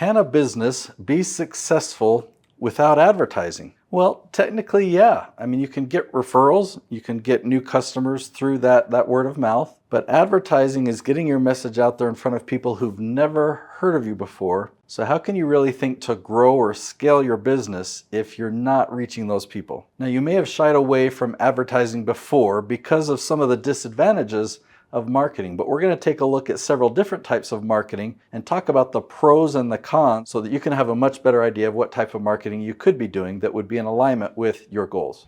Can a business be successful without advertising? Well, technically, yeah. I mean, you can get referrals, you can get new customers through that word of mouth, but advertising is getting your message out there in front of people who've never heard of you before. So how can you really think to grow or scale your business if you're not reaching those people? Now, you may have shied away from advertising before because of some of the disadvantages of marketing, but we're going to take a look at several different types of marketing and talk about the pros and the cons so that you can have a much better idea of what type of marketing you could be doing that would be in alignment with your goals.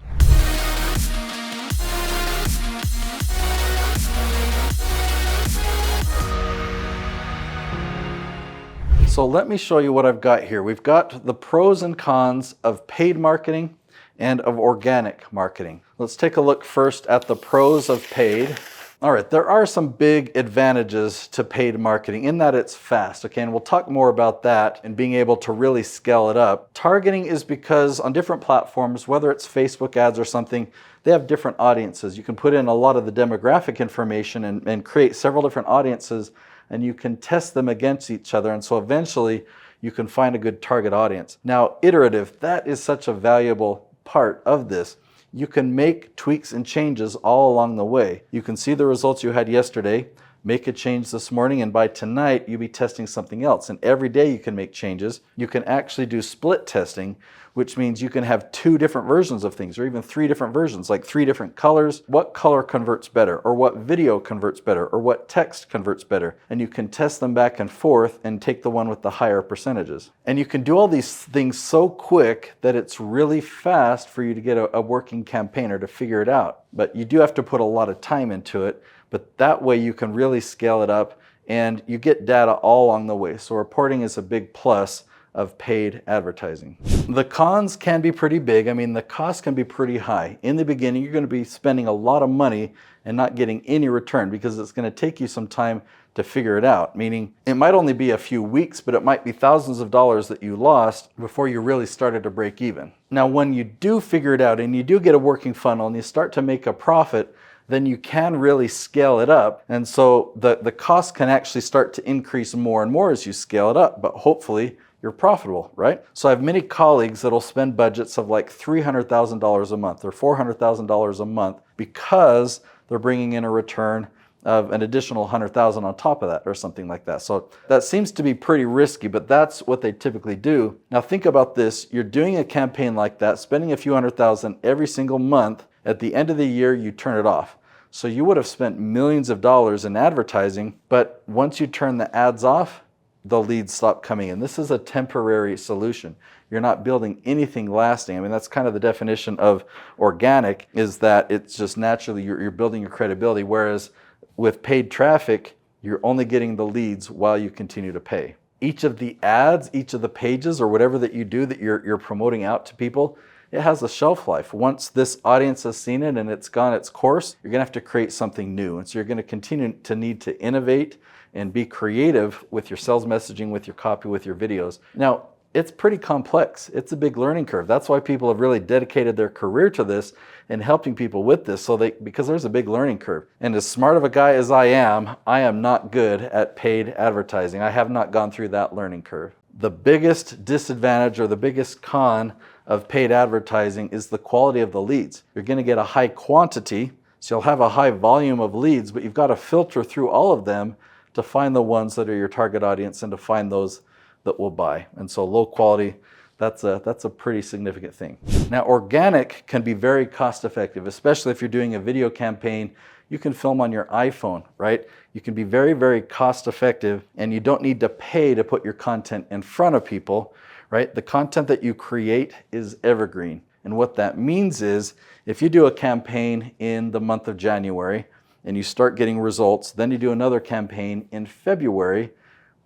So let me show you what I've got here. We've got the pros and cons of paid marketing and of organic marketing. Let's take a look first at the pros of paid. All right, there are some big advantages to paid marketing in that it's fast, okay? And we'll talk more about that and being able to really scale it up. Targeting is because on different platforms, whether it's Facebook ads or something, they have different audiences. You can put in a lot of the demographic information and create several different audiences, and you can test them against each other. And so eventually you can find a good target audience. Now, iterative, that is such a valuable part of this. You can make tweaks and changes all along the way. You can see the results you had yesterday, make a change this morning, and by tonight you'll be testing something else. And every day you can make changes. You can actually do split testing, which means you can have 2 different versions of things, or even 3 different versions, like 3 different colors. What color converts better, or what video converts better, or what text converts better? And you can test them back and forth and take the one with the higher percentages. And you can do all these things so quick that it's really fast for you to get a working campaign or to figure it out. But you do have to put a lot of time into it, but that way you can really scale it up and you get data all along the way. So reporting is a big plus of paid advertising. The cons can be pretty big. I mean, the cost can be pretty high. In the beginning, you're going to be spending a lot of money and not getting any return because it's going to take you some time to figure it out. Meaning, it might only be a few weeks, but it might be thousands of dollars that you lost before you really started to break even. Now, when you do figure it out and you do get a working funnel and you start to make a profit, then you can really scale it up. And so the cost can actually start to increase more and more as you scale it up, but hopefully you're profitable, right? So I have many colleagues that'll spend budgets of like $300,000 a month or $400,000 a month because they're bringing in a return of an additional $100,000 on top of that or something like that. So that seems to be pretty risky, but that's what they typically do. Now think about this. You're doing a campaign like that, spending a few $100,000 every single month. At the end of the year, you turn it off. So you would have spent millions of dollars in advertising, but once you turn the ads off, the leads stop coming in. This is a temporary solution. You're not building anything lasting. I mean, that's kind of the definition of organic, is that it's just naturally you're building your credibility, whereas with paid traffic, you're only getting the leads while you continue to pay. Each of the ads, each of the pages, or whatever that you do that you're promoting out to people, it has a shelf life. Once this audience has seen it and it's gone its course, you're gonna have to create something new. And so you're gonna continue to need to innovate and be creative with your sales messaging, with your copy, with your videos. Now, it's pretty complex. It's a big learning curve. That's why people have really dedicated their career to this and helping people with this, because there's a big learning curve. And as smart of a guy as I am not good at paid advertising. I have not gone through that learning curve. The biggest disadvantage or the biggest con of paid advertising is the quality of the leads. You're going to get a high quantity, so you'll have a high volume of leads, but you've got to filter through all of them to find the ones that are your target audience and to find those that will buy. And so low quality, that's a pretty significant thing. Now, organic can be very cost effective, especially if you're doing a video campaign. You can film on your iPhone, right? You can be very, very cost effective, and you don't need to pay to put your content in front of people, right? The content that you create is evergreen. And what that means is if you do a campaign in the month of January and you start getting results, then you do another campaign in February,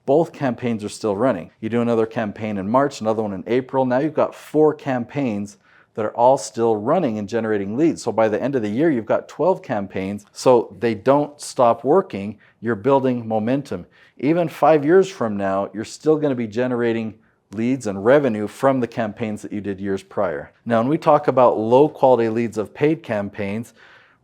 both campaigns are still running. You do another campaign in March, another one in April. Now you've got 4 campaigns that are all still running and generating leads. So by the end of the year, you've got 12 campaigns. So they don't stop working. You're building momentum. Even 5 years from now, you're still going to be generating leads and revenue from the campaigns that you did years prior. Now, when we talk about low quality leads of paid campaigns,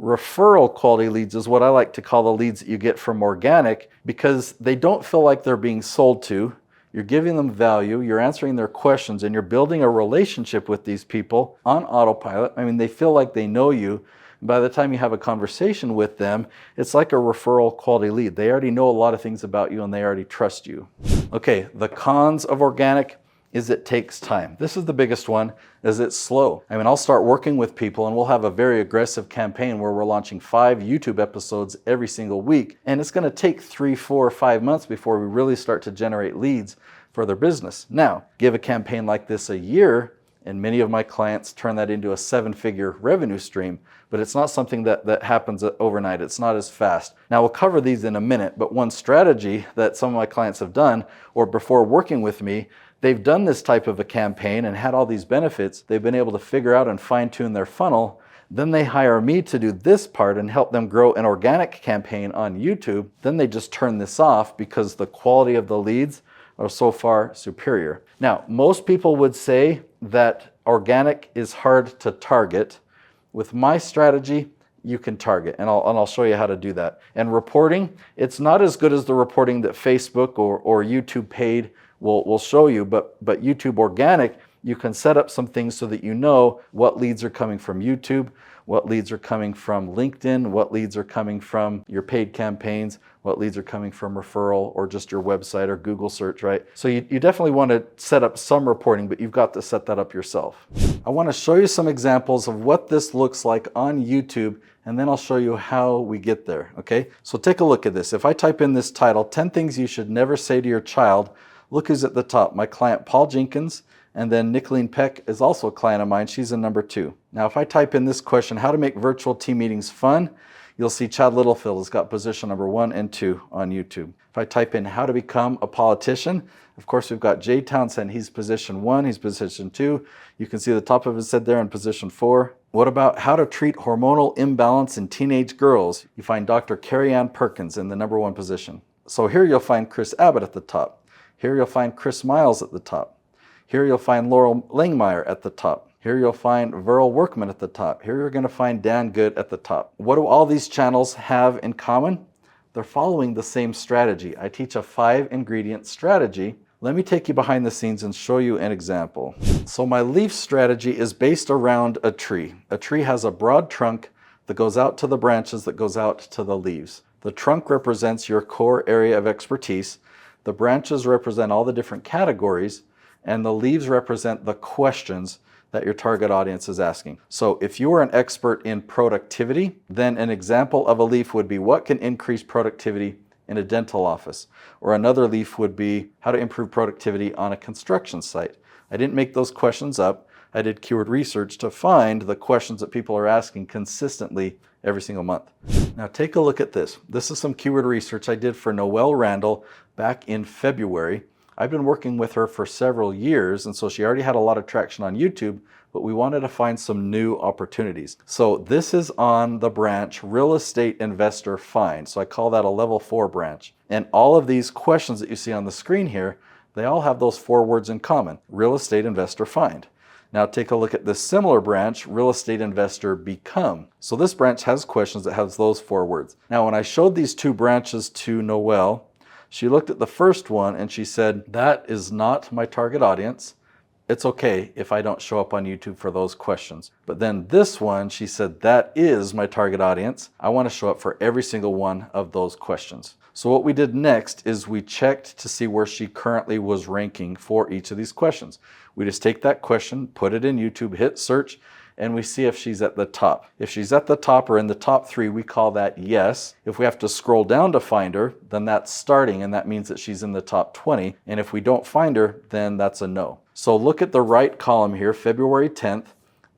referral quality leads is what I like to call the leads that you get from organic, because they don't feel like they're being sold to. you're giving them value, you're answering their questions, and you're building a relationship with these people on autopilot. I mean, they feel like they know you. By the time you have a conversation with them, it's like a referral quality lead. They already know a lot of things about you and they already trust you. Okay, the cons of organic is it takes time. This is the biggest one, is it's slow. I mean, I'll start working with people and we'll have a very aggressive campaign where we're launching 5 YouTube episodes every single week. And it's gonna take 3, 4, 5 months before we really start to generate leads for their business. Now, give a campaign like this a year, and many of my clients turn that into a 7-figure revenue stream, but it's not something that happens overnight. It's not as fast. Now, we'll cover these in a minute, but one strategy that some of my clients have done, or before working with me, they've done this type of a campaign and had all these benefits. They've been able to figure out and fine-tune their funnel. Then they hire me to do this part and help them grow an organic campaign on YouTube. Then they just turn this off because the quality of the leads are so far superior. Now, most people would say that organic is hard to target. With my strategy, you can target, and I'll show you how to do that. And reporting, it's not as good as the reporting that Facebook or YouTube paid will show you, but YouTube organic, you can set up some things so that you know what leads are coming from YouTube, what leads are coming from LinkedIn, what leads are coming from your paid campaigns, what leads are coming from referral or just your website or Google search, right? So you definitely want to set up some reporting, but you've got to set that up yourself. I want to show you some examples of what this looks like on YouTube, and then I'll show you how we get there, okay? So take a look at this. If I type in this title, 10 things you should never say to your child, look who's at the top. My client, Paul Jenkins, and then Nicolene Peck is also a client of mine. She's in number 2. Now, if I type in this question, how to make virtual team meetings fun, you'll see Chad Littlefield has got position number 1 and 2 on YouTube. If I type in how to become a politician, of course, we've got Jay Townsend. He's position 1, he's position 2. You can see the top of his head there in position 4. What about how to treat hormonal imbalance in teenage girls? You find Dr. Carrie Ann Perkins in the number 1 position. So here you'll find Chris Abbott at the top. Here you'll find Chris Miles at the top. Here you'll find Laurel Langmeyer at the top. Here you'll find Verl Workman at the top. Here you're going to find Dan Good at the top. What do all these channels have in common? They're following the same strategy. I teach a 5-ingredient strategy. Let me take you behind the scenes and show you an example. So my leaf strategy is based around a tree. A tree has a broad trunk that goes out to the branches that goes out to the leaves. The trunk represents your core area of expertise. The branches represent all the different categories, and the leaves represent the questions that your target audience is asking. So if you are an expert in productivity, then an example of a leaf would be what can increase productivity in a dental office. Or another leaf would be how to improve productivity on a construction site. I didn't make those questions up. I did keyword research to find the questions that people are asking consistently every single month. Now take a look at this. This is some keyword research I did for Noelle Randall back in February. I've been working with her for several years, and so she already had a lot of traction on YouTube, but we wanted to find some new opportunities. So this is on the branch Real Estate Investor Find. So I call that a level 4 branch. And all of these questions that you see on the screen here, they all have those 4 words in common, Real Estate Investor Find. Now take a look at this similar branch, Real Estate Investor Become. So this branch has questions that has those 4 words. Now when I showed these 2 branches to Noelle, she looked at the first one and she said, that is not my target audience. It's okay if I don't show up on YouTube for those questions. But then this one, she said, that is my target audience. I want to show up for every single one of those questions. So what we did next is we checked to see where she currently was ranking for each of these questions. We just take that question, put it in YouTube, hit search, and we see if she's at the top. If she's at the top or in the top 3, we call that yes. If we have to scroll down to find her, then that's starting, and that means that she's in the top 20. And if we don't find her, then that's a no. So look at the right column here, February 10th.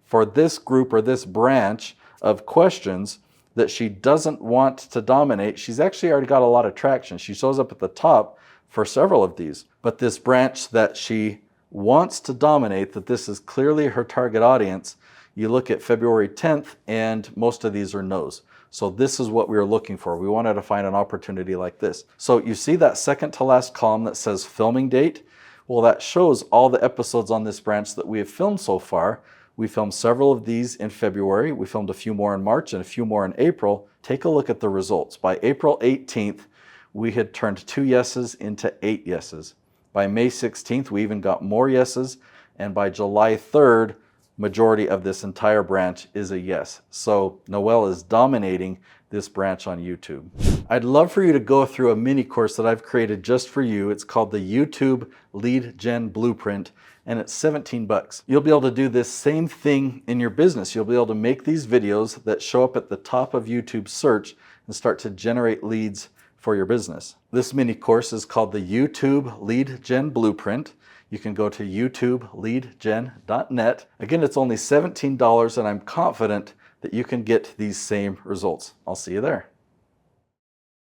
For this group or this branch of questions that she doesn't want to dominate, she's actually already got a lot of traction. She shows up at the top for several of these. But this branch that she wants to dominate, that this is clearly her target audience, you look at February 10th and most of these are no's. So this is what we were looking for. We wanted to find an opportunity like this. So you see that second to last column that says filming date? Well, that shows all the episodes on this branch that we have filmed so far. We filmed several of these in February. We filmed a few more in March and a few more in April. Take a look at the results. By April 18th, we had turned 2 yeses into 8 yeses. By May 16th, we even got more yeses, and by July 3rd, majority of this entire branch is a yes. So Noel is dominating this branch on YouTube. I'd love for you to go through a mini course that I've created just for you. It's called the YouTube Lead Gen Blueprint, and it's 17 bucks. You'll be able to do this same thing in your business. You'll be able to make these videos that show up at the top of YouTube search and start to generate leads for your business. This mini course is called the YouTube Lead Gen Blueprint. You can go to youtubeleadgen.net. Again, it's only $17, and I'm confident that you can get these same results. I'll see you there.